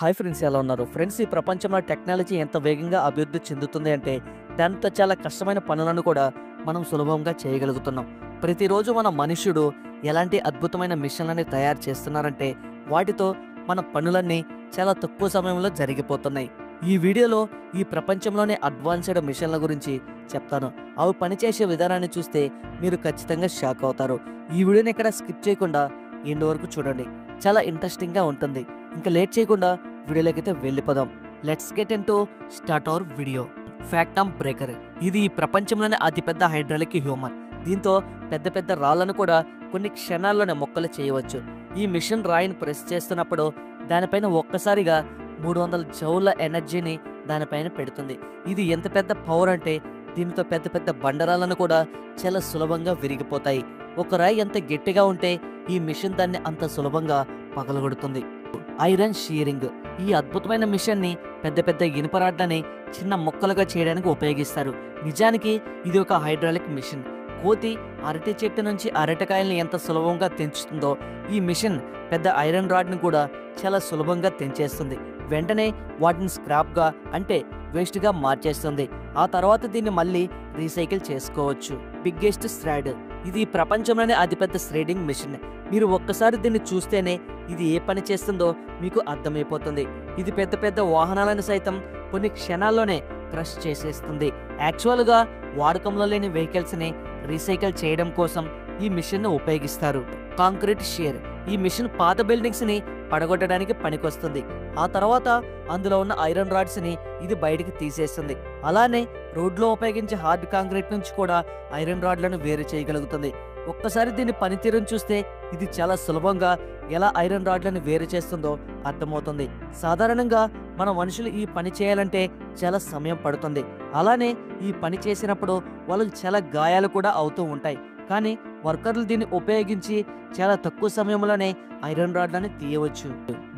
Hi friends, ఎలా ఉన్నారు friends? ఈ ప్రపంచంలో టెక్నాలజీ ఎంత వేగంగా అభివృద్ధి చెందుతుంది అంటే దాంతో చాలా కష్టమైన పనులను కూడా మనం సులభంగా చేయగలుగుతున్నాం. ప్రతిరోజు మన మనుష్యుడు ఎలాంటి అద్భుతమైన మిషన్లని తయారు చేస్తున్నారంటే వాటితో మన పనులన్నీ చాలా తక్కువ సమయంలో జరిగిపోతున్నాయి. ఈ వీడియోలో ఈ ప్రపంచంలోనే అడ్వాన్స్డ్ మిషన్ల గురించి చెప్తాను. అవి పనిచేసే విధానాన్ని చూస్తే మీరు ఖచ్చితంగా షాక్ అవుతారు. ఈ వీడియోని ఎక్కడ స్కిప్ చేయకుండా ఎండ్ వరకు చూడండి, చాలా ఇంట్రెస్టింగ్గా ఉంటుంది. ఇంకా లేట్ చేయకుండా వీడియోలోకి అయితే వెళ్ళిపోదాం. Let's get into start our video. ఫ్యాక్టమ్ breaker ఇది ఈ ప్రపంచంలోనే అతిపెద్ద హైడ్రాలిక్ హ్యూమర్. దీంతో పెద్ద పెద్ద రాళ్లను కూడా కొన్ని క్షణాల్లోనే మొక్కలు చేయవచ్చు. ఈ మిషన్ రాయిని ప్రెస్ చేస్తున్నప్పుడు దానిపైన ఒక్కసారిగా 300 జౌల ఎనర్జీని దానిపైన పెడుతుంది. ఇది ఎంత పెద్ద పవర్ అంటే దీనితో పెద్ద పెద్ద బండరాలను కూడా చాలా సులభంగా విరిగిపోతాయి. ఒక రాయి ఎంత గట్టిగా ఉంటే ఈ మిషన్ దాన్ని అంత సులభంగా పగలగొడుతుంది. ఐరన్ షీరింగ్ ఈ అద్భుతమైన మిషన్ ని పెద్ద పెద్ద ఇనుప రాడ్లని చిన్న ముక్కలుగా చేయడానికి ఉపయోగిస్తారు. నిజానికి ఇది ఒక హైడ్రాలిక్ మిషన్. కోతి అరటి చెట్టు నుంచి అరటికాయల్ని ఎంత సులభంగా తెంచుతుందో ఈ మిషన్ పెద్ద ఐరన్ రాడ్ని కూడా చాలా సులభంగా తెంచేస్తుంది. వెంటనే వాటిని స్క్రాప్గా అంటే వేస్ట్గా మార్చేస్తుంది. ఆ తర్వాత దీన్ని మళ్ళీ రీసైకిల్ చేసుకోవచ్చు. బిగ్గెస్ట్ థ్రెడ్ ఇది ప్రపంచంలోనే అతిపెద్ద థ్రెడింగ్ మిషన్. మీరు ఒక్కసారి దీన్ని చూస్తేనే ఇది ఏ పని చేస్తుందో మీకు అర్థమైపోతుంది. ఇది పెద్ద పెద్ద వాహనాలను సైతం కొన్ని క్షణాల్లోనే క్రష్ చేసేస్తుంది. యాక్చువల్గా వాడకంలో లేని వెహికల్స్ని రీసైకిల్ చేయడం కోసం ఈ మిషన్ను ఉపయోగిస్తారు. కాంక్రీట్ షేర్ ఈ మిషన్ పాత బిల్డింగ్స్ని పడగొట్టడానికి పనికొస్తుంది. ఆ తర్వాత అందులో ఉన్న ఐరన్ రాడ్స్ని ఇది బయటికి తీసేస్తుంది. అలానే రోడ్లో ఉపయోగించే హార్డ్ కాంక్రీట్ నుంచి కూడా ఐరన్ రాడ్లను వేరు చేయగలుగుతుంది. ఒక్కసారి దీని పనితీరును చూస్తే ఇది చాలా సులభంగా ఎలా ఐరన్ రాడ్లను వేరు చేస్తుందో అర్థమవుతుంది. సాధారణంగా మన మనుషులు ఈ పని చేయాలంటే చాలా సమయం పడుతుంది. అలానే ఈ పని చేసినప్పుడు వాళ్ళకి చాలా గాయాలు కూడా అవుతూ ఉంటాయి. కానీ వర్కర్లు దీన్ని ఉపయోగించి చాలా తక్కువ సమయంలోనే ఐరన్ రాడ్లను తీయవచ్చు.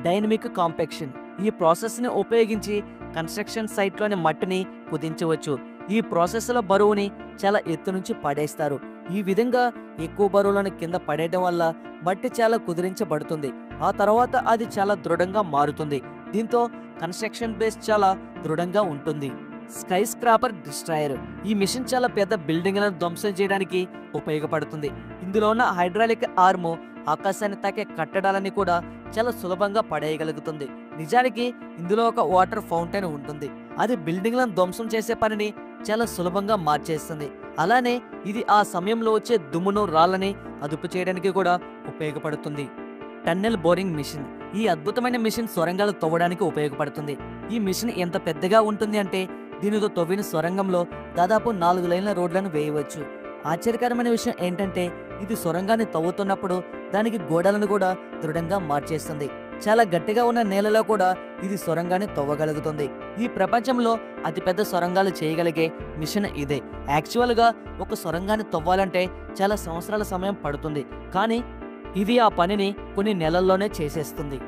డైనమిక్ కాంపాక్షన్ ఈ ప్రాసెస్ని ఉపయోగించి కన్స్ట్రక్షన్ సైట్లోని మట్టిని కుదించవచ్చు. ఈ ప్రాసెస్లో బరువుని చాలా ఎత్తు నుంచి పడేస్తారు. ఈ విధంగా ఎక్కువ బరువులను కింద పడేయడం వల్ల మట్టి చాలా కుదిరించబడుతుంది. ఆ తర్వాత అది చాలా దృఢంగా మారుతుంది. దీంతో కన్స్ట్రక్షన్ బేస్ చాలా దృఢంగా ఉంటుంది. స్కై స్క్రాపర్ డిస్ట్రాయర్ ఈ మిషన్ చాలా పెద్ద బిల్డింగ్లను ధ్వంసం చేయడానికి ఉపయోగపడుతుంది. ఇందులో ఉన్న హైడ్రాలిక్ ఆర్మ్ ఆకాశాన్ని తాకే కట్టడాలని కూడా చాలా సులభంగా పడేయగలుగుతుంది. నిజానికి ఇందులో ఒక వాటర్ ఫౌంటైన్ ఉంటుంది. అది బిల్డింగ్లను ధ్వంసం చేసే పనిని చాలా సులభంగా మార్చేస్తుంది. అలానే ఇది ఆ సమయంలో వచ్చే దుమ్మును రాళ్ళని అదుపు చేయడానికి కూడా ఉపయోగపడుతుంది. టన్నెల్ బోరింగ్ మిషన్ ఈ అద్భుతమైన మిషన్ సొరంగాలు తవ్వడానికి ఉపయోగపడుతుంది. ఈ మిషన్ ఎంత పెద్దగా ఉంటుంది అంటే దీనితో తవ్విన సొరంగంలో దాదాపు 4 లైన్ల రోడ్లను వేయవచ్చు. ఆశ్చర్యకరమైన విషయం ఏంటంటే ఇది సొరంగాన్ని తవ్వుతున్నప్పుడు దానికి గోడలను కూడా దృఢంగా మార్చేస్తుంది. చాలా గట్టిగా ఉన్న నేలలో కూడా ఇది సొరంగాన్ని తవ్వగలుగుతుంది. ఈ ప్రపంచంలో అతిపెద్ద సొరంగాలు చేయగలిగే మిషన్ ఇదే. యాక్చువల్గా ఒక సొరంగాన్ని తవ్వాలంటే చాలా సంవత్సరాల సమయం పడుతుంది. కానీ ఇది ఆ పనిని కొన్ని నెలల్లోనే చేసేస్తుంది.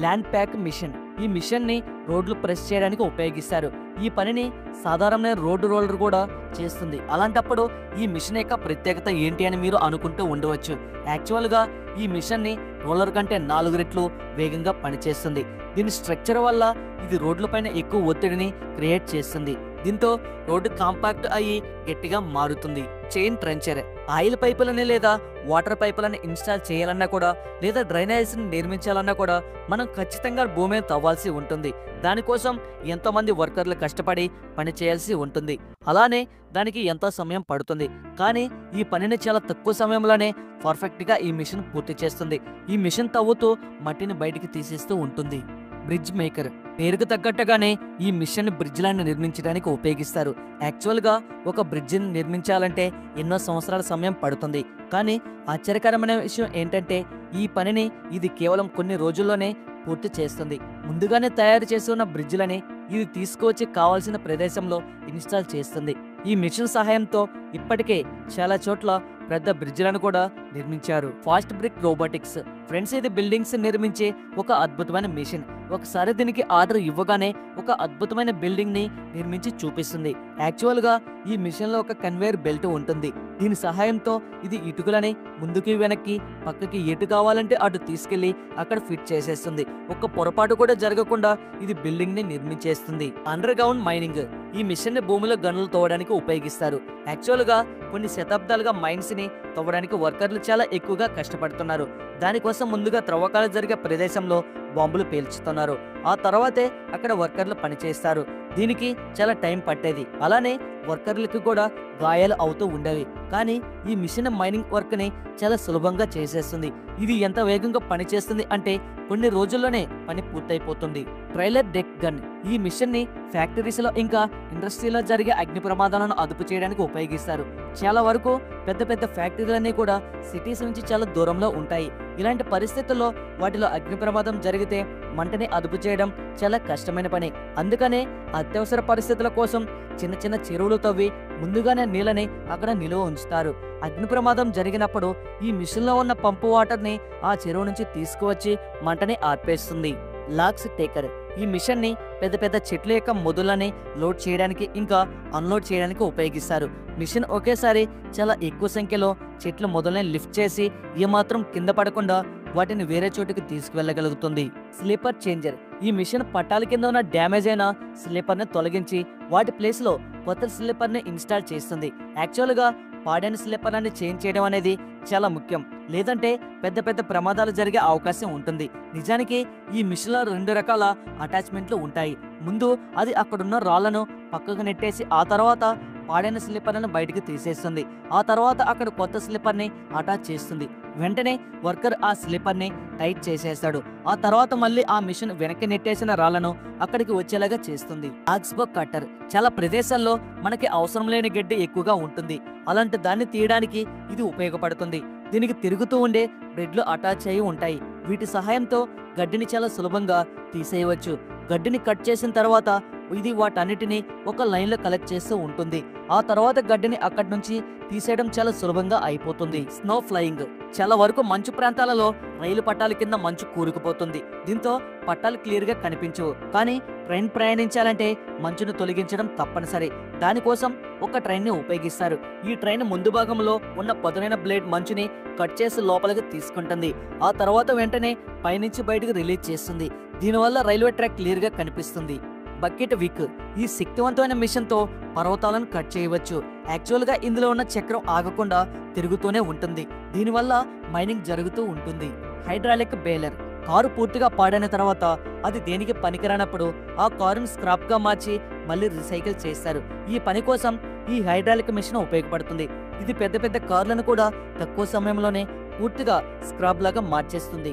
ల్యాండ్ ప్యాక్ మిషన్ ఈ మిషన్ని రోడ్లు ప్రెస్ చేయడానికి ఉపయోగిస్తారు. ఈ పనిని సాధారణ రోడ్డు రోలర్ కూడా చేస్తుంది. అలాంటప్పుడు ఈ మిషన్ యొక్క ప్రత్యేకత ఏంటి అని మీరు అనుకుంటూ ఉండవచ్చు. యాక్చువల్గా ఈ మిషన్ని రోలర్ కంటే 4 రెట్లు వేగంగా పనిచేస్తుంది. దీని స్ట్రక్చర్ వల్ల ఇది రోడ్లపైన ఎక్కువ ఒత్తిడిని క్రియేట్ చేస్తుంది. దీంతో రోడ్డు కాంపాక్ట్ అయ్యి గట్టిగా మారుతుంది. చైన్ ట్రెంచర్ ఆయిల్ పైపులని లేదా వాటర్ పైపులను ఇన్స్టాల్ చేయాలన్నా కూడా లేదా డ్రైనేజీని నిర్మించాలన్నా కూడా మనం ఖచ్చితంగా భూమిని తవ్వాల్సి ఉంటుంది. దానికోసం ఎంతోమంది వర్కర్లు కష్టపడి పని చేయాల్సి ఉంటుంది. అలానే దానికి ఎంతో సమయం పడుతుంది. కానీ ఈ పనిని చాలా తక్కువ సమయంలోనే పర్ఫెక్ట్గా ఈ మిషన్ పూర్తి చేస్తుంది. ఈ మిషన్ తవ్వుతూ మట్టిని బయటికి తీసేస్తూ ఉంటుంది. బ్రిడ్జ్ మేకర్ పేరుకు తగ్గట్టుగానే ఈ మిషన్ బ్రిడ్జ్లను నిర్మించడానికి ఉపయోగిస్తారు. యాక్చువల్గా ఒక బ్రిడ్జిని నిర్మించాలంటే ఎన్నో సంవత్సరాల సమయం పడుతుంది. కానీ ఆశ్చర్యకరమైన విషయం ఏంటంటే ఈ పనిని ఇది కేవలం కొన్ని రోజుల్లోనే పూర్తి చేస్తుంది. ముందుగానే తయారు చేసి ఉన్న బ్రిడ్జ్లని ఇది తీసుకువచ్చి కావాల్సిన ప్రదేశంలో ఇన్స్టాల్ చేస్తుంది. ఈ మిషన్ సహాయంతో ఇప్పటికే చాలా చోట్ల పెద్ద బ్రిడ్జిలను కూడా నిర్మించారు. ఫాస్ట్ బ్రిక్ రోబోటిక్స్ ఫ్రెండ్స్, ఇది బిల్డింగ్స్ నిర్మించే ఒక అద్భుతమైన మిషన్. ఒకసారి దీనికి ఆర్డర్ ఇవ్వగానే ఒక అద్భుతమైన బిల్డింగ్ ని నిర్మించి చూపిస్తుంది. యాక్చువల్ గా ఈ మిషన్ లో ఒక కన్వేయర్ బెల్ట్ ఉంటుంది. దీని సహాయంతో ఇది ఇటుకలని ముందుకి వెనక్కి పక్కకి ఎటు కావాలంటే అటు తీసుకెళ్లి అక్కడ ఫిట్ చేసేస్తుంది. ఒక్క పొరపాటు కూడా జరగకుండా ఇది బిల్డింగ్ ని నిర్మించేస్తుంది. అండర్ గ్రౌండ్ మైనింగ్ ఈ మిషన్ ని భూమిలో గనులు తవ్వడానికి ఉపయోగిస్తారు. యాక్చువల్ గా కొన్ని శతాబ్దాలుగా మైన్స్ ని తవ్వడానికి వర్కర్లు చాలా ఎక్కువగా కష్టపడుతున్నారు. దానికోసం ముందుగా త్రవ్వకాలు జరిగే ప్రదేశంలో బాంబులు పేల్చుతున్నారు. ఆ తర్వాతే అక్కడ వర్కర్లు పనిచేస్తారు. దీనికి చాలా టైం పట్టేది. అలానే వర్కర్లకు కూడా గాయాలు అవుతూ ఉండేవి. కానీ ఈ మిషన్ మైనింగ్ వర్క్ ని చాలా సులభంగా చేసేస్తుంది. ఇది ఎంత వేగంగా పనిచేస్తుంది అంటే కొన్ని రోజుల్లోనే పని పూర్తయిపోతుంది. ట్రైలర్ డెక్ గన్ ఈ మిషన్ ని ఫ్యాక్టరీస్ లో ఇంకా ఇండస్ట్రీలో జరిగే అగ్ని ప్రమాదాలను అదుపు చేయడానికి ఉపయోగిస్తారు. చాలా వరకు పెద్ద పెద్ద ఫ్యాక్టరీలన్నీ కూడా సిటీస్ నుంచి చాలా దూరంలో ఉంటాయి. ఇలాంటి పరిస్థితుల్లో వాటిలో అగ్ని ప్రమాదం జరిగితే మంటని అదుపు చేయడం చాలా కష్టమైన పని. అందుకనే అత్యవసర పరిస్థితుల కోసం చిన్న చిన్న చెరువులు తవ్వి ముందుగానే నీళ్ళని అక్కడ నిలువ ఉంచుతారు. అగ్ని ప్రమాదం జరిగినప్పుడు ఈ మిషన్ లో ఉన్న పంపు వాటర్ ని ఆ చెరువు నుంచి తీసుకువచ్చి మంటని ఆర్పేస్తుంది. లాక్స్ టేకర్ ఈ మిషన్ ని పెద్ద పెద్ద చెట్ల యొక్క మొదలని లోడ్ చేయడానికి ఇంకా అన్లోడ్ చేయడానికి ఉపయోగిస్తారు. మిషన్ ఒకేసారి చాలా ఎక్కువ సంఖ్యలో చెట్ల మొదలని లిఫ్ట్ చేసి ఏమాత్రం కింద పడకుండా వాటిని వేరే చోటుకి తీసుకువెళ్ళగలుగుతుంది. స్లీపర్ చేంజర్ ఈ మిషన్ పట్టాల కింద ఉన్న డ్యామేజ్ అయిన స్లీపర్ ని తొలగించి వాటి ప్లేస్ లో కొత్త స్లీపర్ ని ఇన్స్టాల్ చేస్తుంది. యాక్చువల్ గా పాడైన స్లీపర్ని చేంజ్ చేయడం అనేది చాలా ముఖ్యం. లేదంటే పెద్ద పెద్ద ప్రమాదాలు జరిగే అవకాశం ఉంటుంది. నిజానికి ఈ మిషన్ లో 2 రకాల అటాచ్మెంట్లు ఉంటాయి. ముందు అది అక్కడున్న రాళ్లను పక్కకు నెట్టేసి ఆ తర్వాత పాడైన స్లీపర్లను బయటికి తీసేస్తుంది. ఆ తర్వాత అక్కడ కొత్త స్లీపర్ని అటాచ్ చేస్తుంది. వెంటనే వర్కర్ ఆ స్లీపర్ని టైట్ చేసేస్తాడు. ఆ తర్వాత మళ్ళీ ఆ మిషన్ వెనక్కి నెట్టేసిన రాళ్లను అక్కడికి వచ్చేలాగా చేస్తుంది. ఆక్స్బో కట్టర్ చాలా ప్రదేశాల్లో మనకి అవసరం లేని గడ్డి ఎక్కువగా ఉంటుంది. అలాంటి దాన్ని తీయడానికి ఇది ఉపయోగపడుతుంది. దీనికి తిరుగుతూ ఉండే బ్లేడ్లు అటాచ్ అయి ఉంటాయి. వీటి సహాయంతో గడ్డిని చాలా సులభంగా తీసేయవచ్చు. గడ్డిని కట్ చేసిన తర్వాత ఇది వాటన్నిటిని ఒక లైన్ లో కలెక్ట్ చేస్తూ ఉంటుంది. ఆ తర్వాత గడ్డిని అక్కడి నుంచి తీసేయడం చాలా సులభంగా అయిపోతుంది. స్నో ఫ్లయింగ్ చాలా వరకు మంచు ప్రాంతాలలో రైలు పట్టాల కింద మంచు కూరుకుపోతుంది. దీంతో పట్టాలు క్లియర్ గా కనిపించవు. కానీ ట్రైన్ ప్రయాణించాలంటే మంచును తొలగించడం తప్పనిసరి. దానికోసం ఒక ట్రైన్ ని ఉపయోగిస్తారు. ఈ ట్రైన్ ముందు భాగంలో ఉన్న పదునైన బ్లేడ్ మంచుని కట్ చేసి లోపలికి తీసుకుంటుంది. ఆ తర్వాత వెంటనే పైనుంచి బయటకు రిలీజ్ చేస్తుంది. దీనివల్ల రైల్వే ట్రాక్ క్లియర్ గా కనిపిస్తుంది. బకెట్ విక్ ఈ శక్తివంతమైన మిషన్ తో పర్వతాలను కట్ చేయవచ్చు. యాక్చువల్ గా ఇందులో ఉన్న చక్రం ఆగకుండా తిరుగుతూనే ఉంటుంది. దీనివల్ల మైనింగ్ జరుగుతూ ఉంటుంది. హైడ్రాలిక్ బేలర్ కారు పూర్తిగా పాడైన తర్వాత అది దేనికి పనికిరానప్పుడు ఆ కారును స్క్రాప్ గా మార్చి మళ్ళీ రీసైకిల్ చేస్తారు. ఈ పని కోసం ఈ హైడ్రాలిక్ మిషన్ ఉపయోగపడుతుంది. ఇది పెద్ద పెద్ద కార్లను కూడా తక్కువ సమయంలోనే పూర్తిగా స్క్రాప్ లాగా మార్చేస్తుంది.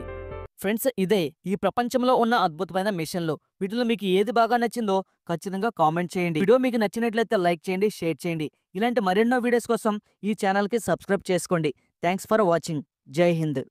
ఫ్రెండ్స్, ఇదే ఈ ప్రపంచంలో ఉన్న అద్భుతమైన మిషన్లు. వీటిలో మీకు ఏది బాగా నచ్చిందో ఖచ్చితంగా కామెంట్ చేయండి. వీడియో మీకు నచ్చినట్లయితే లైక్ చేయండి, షేర్ చేయండి. ఇలాంటి మరెన్నో వీడియోస్ కోసం ఈ ఛానల్కి సబ్స్క్రైబ్ చేసుకోండి. Thanks for watching. జై హింద్.